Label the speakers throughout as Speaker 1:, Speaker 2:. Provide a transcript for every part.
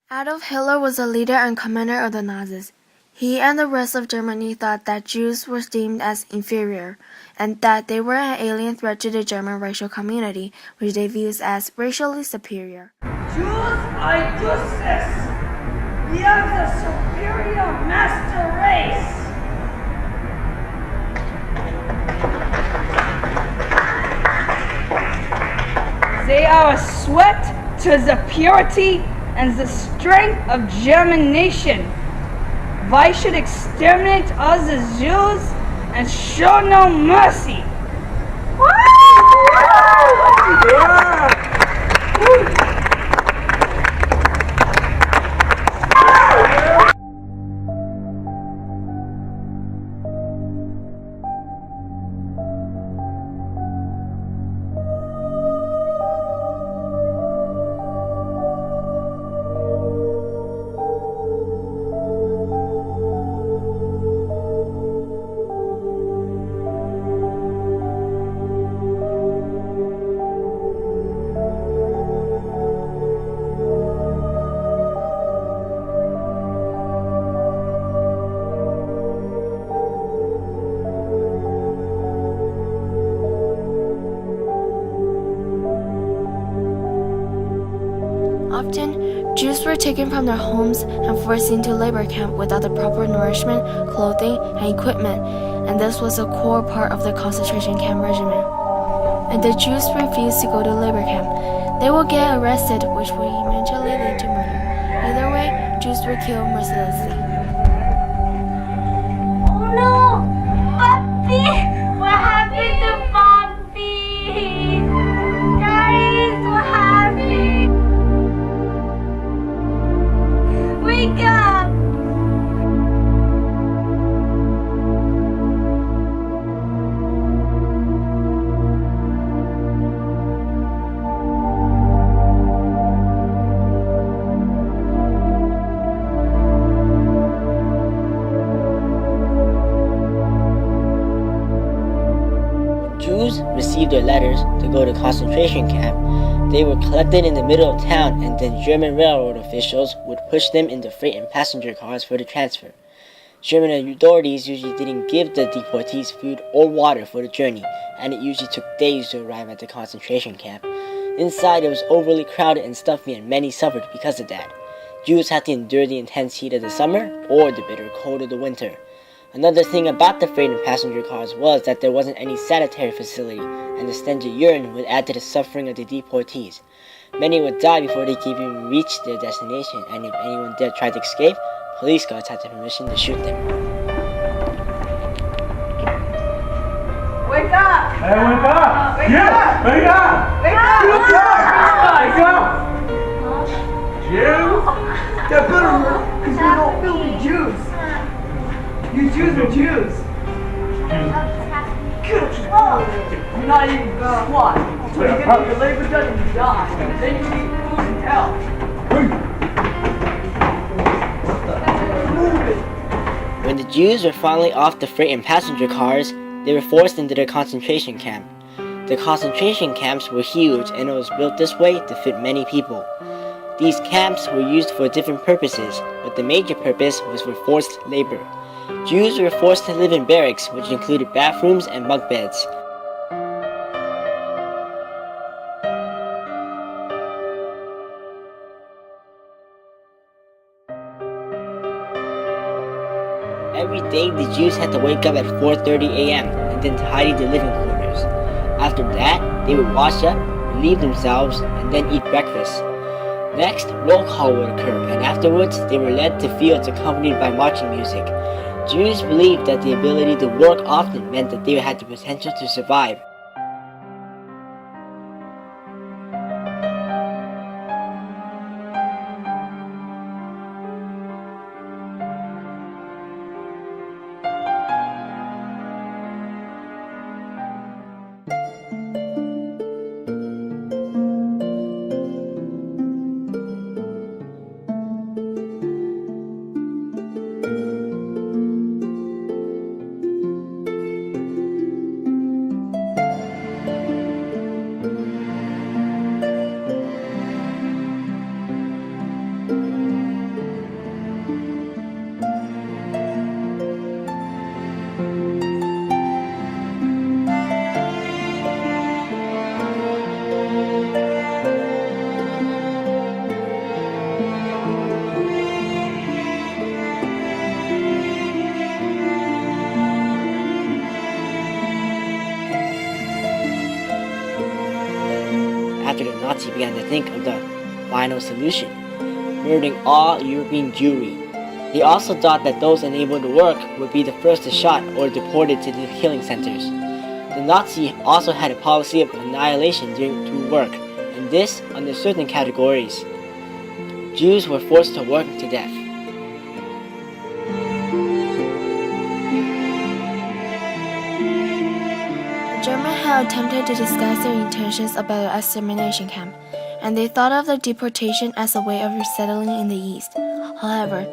Speaker 1: Adolf Hitler was the leader and commander of the Nazis. He and the rest of Germany thought that Jews were deemed as inferior, and that they were an alien threat to the German racial community, which they viewed as racially superior.
Speaker 2: Jews are useless. We are the superior master race. They are a sweat to the purity and the strength of German nation. Why should exterminate us as Jews and show no mercy?
Speaker 1: Often, Jews were taken from their homes and forced into labor camp without the proper nourishment, clothing, and equipment, and this was a core part of the concentration camp regimen. And the Jews refused to go to labor camp. They would get arrested, which would eventually lead to murder. Either way, Jews were killed mercilessly.
Speaker 3: Oh no! Papi! What happened to Papi? Guys, what happened? Wake up!
Speaker 4: Jews received their letters to go to concentration camp. They were collected in the middle of town, and then German railroad officials would push them into freight and passenger cars for the transfer. German authorities usually didn't give the deportees food or water for the journey, and it usually took days to arrive at the concentration camp. Inside, it was overly crowded and stuffy, and many suffered because of that. Jews had to endure the intense heat of the summer or the bitter cold of the winter. Another thing about the freight and passenger cars was that there wasn't any sanitary facility, and the stench of urine would add to the suffering of the deportees. Many would die before they could even reach their destination, and if anyone dared try to escape, police guards had the permission to shoot them.
Speaker 2: Wake up!
Speaker 5: Hey, wake up!
Speaker 2: Wake
Speaker 5: Yeah,
Speaker 2: up!
Speaker 5: wake up!
Speaker 2: Wake up!
Speaker 5: Wake up! Jews?
Speaker 2: That better hurt, because we're not filthy Jews. You Jews are Jews. You're not even squat. So you get your labor done and you die. And then you eat food in hell. Move it.
Speaker 4: When the Jews were finally off the freight and passenger cars, they were forced into their concentration camp. The concentration camps were huge, and it was built this way to fit many people. These camps were used for different purposes, but the major purpose was for forced labor. Jews were forced to live in barracks, which included bathrooms and bunk beds. Every day, the Jews had to wake up at 4:30 a.m. and then tidy the living quarters. After that, they would wash up, relieve themselves, and then eat breakfast. Next, roll call would occur, and afterwards, they were led to fields accompanied by marching music. Jews believed that the ability to work often meant that they had the potential to survive. after the Nazis began to think of the final solution, murdering all European Jewry. They also thought that those unable to work would be the first to shot or deported to the killing centers. The Nazis also had a policy of annihilation due to work, and this under certain categories. Jews were forced to work to death.
Speaker 1: Germans had attempted to disguise their intentions about the extermination camp, and they thought of the deportation as a way of resettling in the East. However,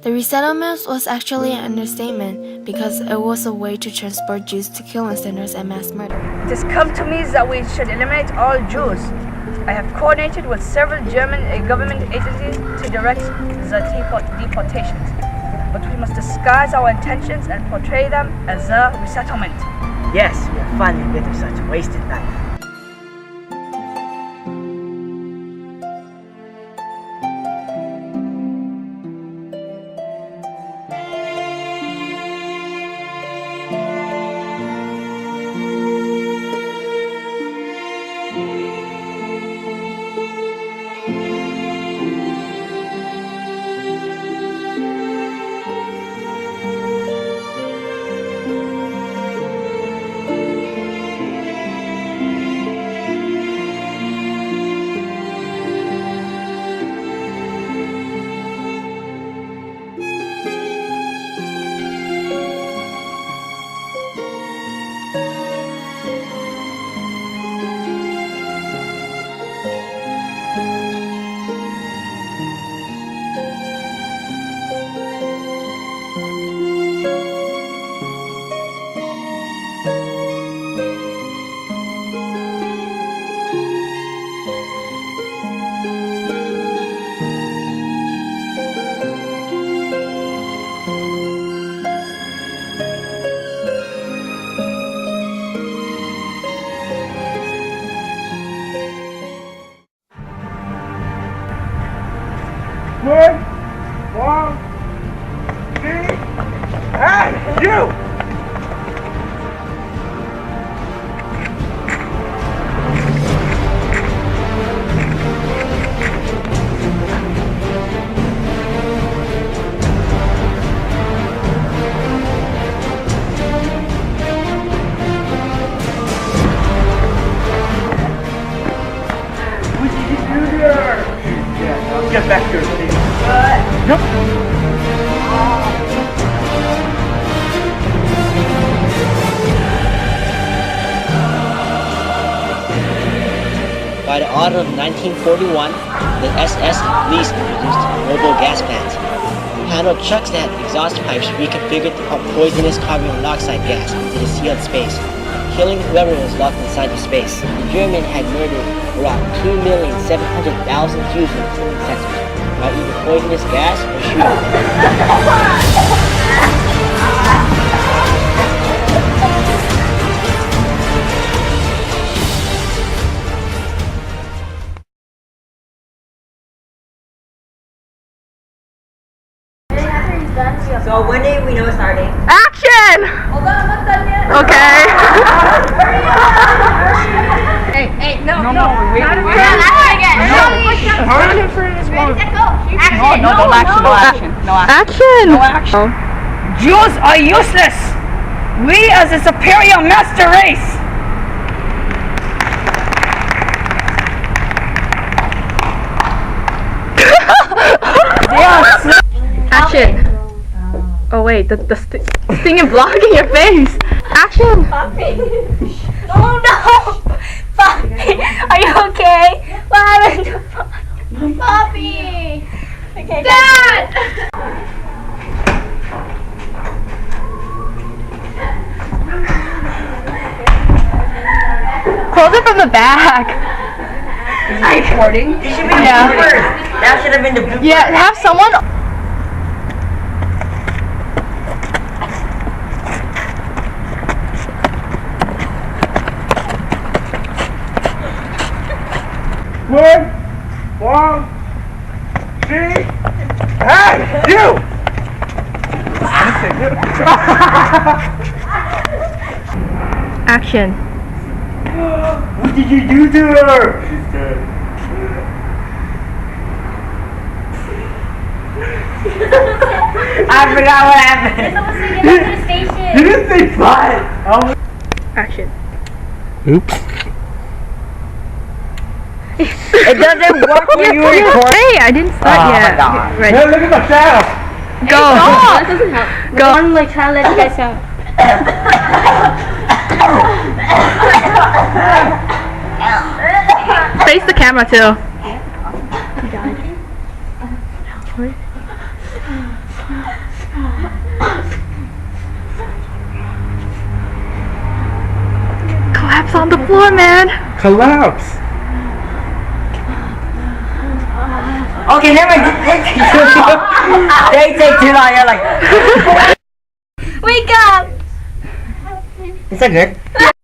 Speaker 1: the resettlement was actually an understatement because it was a way to transport Jews to killing centers and mass murder.
Speaker 2: It has come to me that we should eliminate all Jews. I have coordinated with several German government agencies to direct the deportations, but we must disguise our intentions and portray them as a resettlement.
Speaker 6: Yes, we are finally rid of such wasted life.
Speaker 5: One, one, two, hey, you! What did you do there? Yeah, I'll get back to your seat. Nope.
Speaker 4: By the autumn of 1941, the SS and police introduced mobile gas plants. Paneled trucks that had exhaust pipes reconfigured to pump poisonous carbon monoxide gas into the sealed space, killing whoever was locked inside the space. The Germans had murdered around 2,700,000 Jews in the killing centers by either poisonous gas or shooting.
Speaker 6: So when did we know starting?
Speaker 2: Action! Hold on, I'm not done yet. Okay. Hey, no, wait. No action. Jews are useless. We as a superior master race. Action. Oh wait, the thing is blocking your face. Action.
Speaker 3: Poppy. Oh no! Poppy, are you okay? What happened to Poppy? Poppy! Okay, Dad!
Speaker 2: Close it from the back. Is it recording?
Speaker 6: You should be the first. That should have been the blooper.
Speaker 2: Yeah, have someone.
Speaker 5: One, two, hey, you!
Speaker 2: Action.
Speaker 5: What did you do to her? She's dead.
Speaker 6: I forgot what happened.
Speaker 3: You're supposed to get back to the station.
Speaker 5: You didn't say fine.
Speaker 2: Action.
Speaker 7: Oops.
Speaker 6: It doesn't work when you record.
Speaker 2: Hey, I didn't start yet.
Speaker 6: my God.
Speaker 2: Ready?
Speaker 5: Hey, look at my shadow.
Speaker 2: Go.
Speaker 3: That doesn't help. Go. I'm like trying to let you guys out.
Speaker 2: Face the camera too. Collapse on the floor, man.
Speaker 5: Collapse.
Speaker 6: Okay, never mind. They take too long. You're like,
Speaker 3: Wake up!
Speaker 6: is that good?